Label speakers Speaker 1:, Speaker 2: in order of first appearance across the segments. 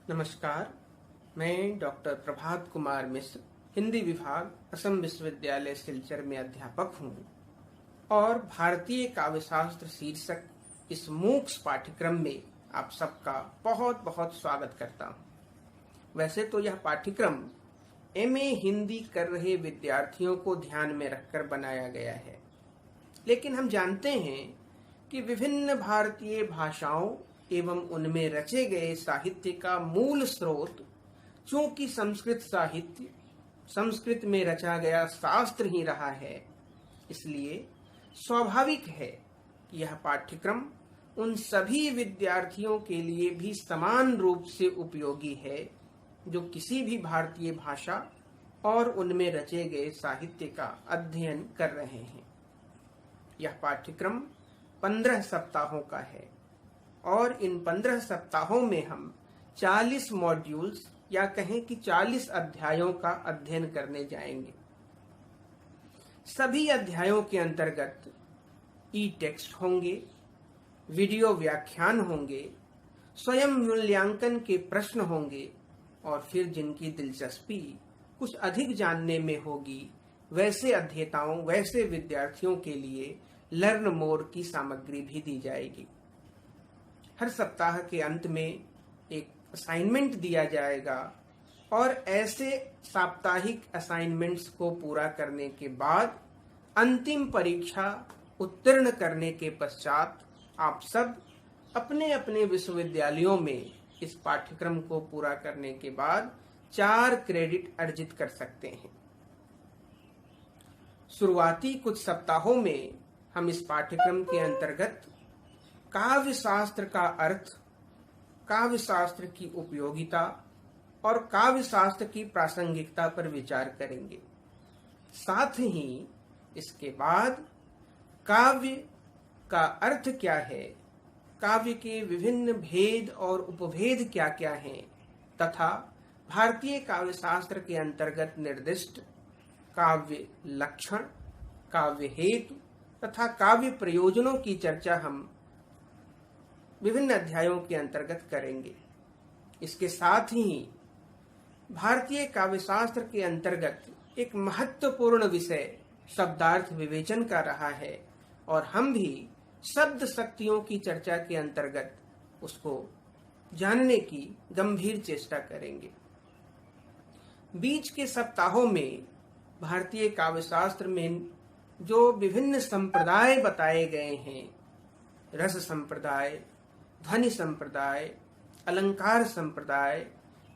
Speaker 1: नमस्कार, मैं डॉक्टर प्रभात कुमार मिश्र, हिंदी विभाग, असम विश्वविद्यालय सिलचर में अध्यापक हूँ और भारतीय काव्य शास्त्र शीर्षक इस मूक्स पाठ्यक्रम में आप सबका बहुत बहुत स्वागत करता हूँ। वैसे तो यह पाठ्यक्रम एमए हिंदी कर रहे विद्यार्थियों को ध्यान में रखकर बनाया गया है, लेकिन हम जानते हैं कि विभिन्न भारतीय भाषाओं एवं उनमें रचे गए साहित्य का मूल स्रोत चूंकि संस्कृत साहित्य, संस्कृत में रचा गया शास्त्र ही रहा है, इसलिए स्वाभाविक है कि यह पाठ्यक्रम उन सभी विद्यार्थियों के लिए भी समान रूप से उपयोगी है जो किसी भी भारतीय भाषा और उनमें रचे गए साहित्य का अध्ययन कर रहे हैं। यह पाठ्यक्रम 15 सप्ताहों का है और इन 15 सप्ताहों में हम 40 मॉड्यूल्स या कहें कि 40 अध्यायों का अध्ययन करने जाएंगे। सभी अध्यायों के अंतर्गत ई टेक्स्ट होंगे, वीडियो व्याख्यान होंगे, स्वयं मूल्यांकन के प्रश्न होंगे और फिर जिनकी दिलचस्पी कुछ अधिक जानने में होगी वैसे अध्येताओं, वैसे विद्यार्थियों के लिए लर्न मोर की सामग्री भी दी जाएगी। हर सप्ताह के अंत में एक असाइनमेंट दिया जाएगा और ऐसे साप्ताहिक असाइनमेंट्स को पूरा करने के बाद अंतिम परीक्षा उत्तीर्ण करने के पश्चात आप सब अपने अपने विश्वविद्यालयों में इस पाठ्यक्रम को पूरा करने के बाद 4 क्रेडिट अर्जित कर सकते हैं। शुरुआती कुछ सप्ताहों में हम इस पाठ्यक्रम के अंतर्गत काव्य शास्त्र का अर्थ, काव्य शास्त्र की उपयोगिता और काव्य शास्त्र की प्रासंगिकता पर विचार करेंगे। साथ ही इसके बाद काव्य का अर्थ क्या है, काव्य के विभिन्न भेद और उपभेद क्या क्या हैं तथा भारतीय काव्य शास्त्र के अंतर्गत निर्दिष्ट काव्य लक्षण, काव्य हेतु तथा काव्य प्रयोजनों की चर्चा हम विभिन्न अध्यायों के अंतर्गत करेंगे। इसके साथ ही भारतीय काव्य शास्त्र के अंतर्गत एक महत्वपूर्ण विषय शब्दार्थ विवेचन का रहा है और हम भी शब्द शक्तियों की चर्चा के अंतर्गत उसको जानने की गंभीर चेष्टा करेंगे। बीच के सप्ताहों में भारतीय काव्य शास्त्र में जो विभिन्न संप्रदाय बताए गए हैं, रस संप्रदाय, ध्वनि संप्रदाय, अलंकार संप्रदाय,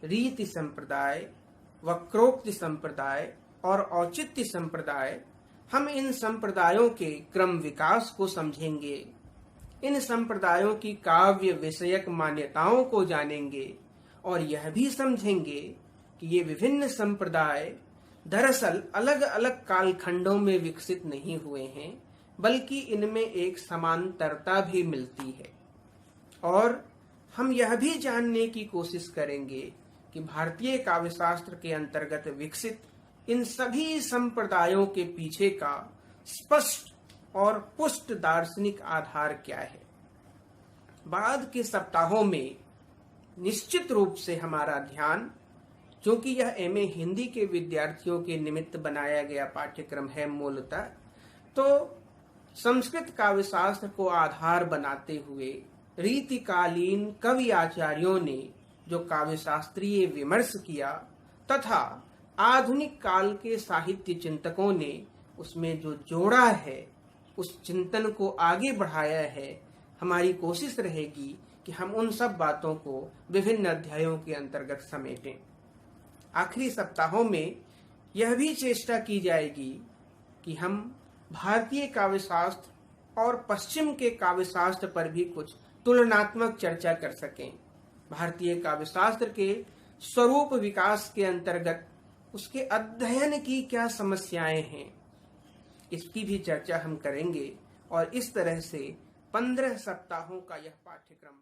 Speaker 1: रीति संप्रदाय, वक्रोक्ति संप्रदाय और औचित्य संप्रदाय, हम इन संप्रदायों के क्रम विकास को समझेंगे, इन संप्रदायों की काव्य विषयक मान्यताओं को जानेंगे और यह भी समझेंगे कि ये विभिन्न संप्रदाय दरअसल अलग अलग कालखंडों में विकसित नहीं हुए हैं, बल्कि इनमें एक समांतरता भी मिलती है। और हम यह भी जानने की कोशिश करेंगे कि भारतीय काव्य शास्त्र के अंतर्गत विकसित इन सभी संप्रदायों के पीछे का स्पष्ट और पुष्ट दार्शनिक आधार क्या है। बाद के सप्ताहों में निश्चित रूप से हमारा ध्यान, क्योंकि यह एमए हिंदी के विद्यार्थियों के निमित्त बनाया गया पाठ्यक्रम है मूलतः, तो संस्कृत काव्य शास्त्र को आधार बनाते हुए रीतिकालीन कवि आचार्यों ने जो काव्य शास्त्रीय विमर्श किया तथा आधुनिक काल के साहित्य चिंतकों ने उसमें जो जोड़ा है, उस चिंतन को आगे बढ़ाया है, हमारी कोशिश रहेगी कि हम उन सब बातों को विभिन्न अध्यायों के अंतर्गत समेटें। आखिरी सप्ताहों में यह भी चेष्टा की जाएगी कि हम भारतीय काव्य शास्त्र और पश्चिम के काव्य शास्त्र पर भी कुछ तुलनात्मक चर्चा कर सकें। भारतीय काव्य शास्त्र के स्वरूप विकास के अंतर्गत उसके अध्ययन की क्या समस्याएं हैं, इसकी भी चर्चा हम करेंगे और इस तरह से 15 सप्ताहों का यह पाठ्यक्रम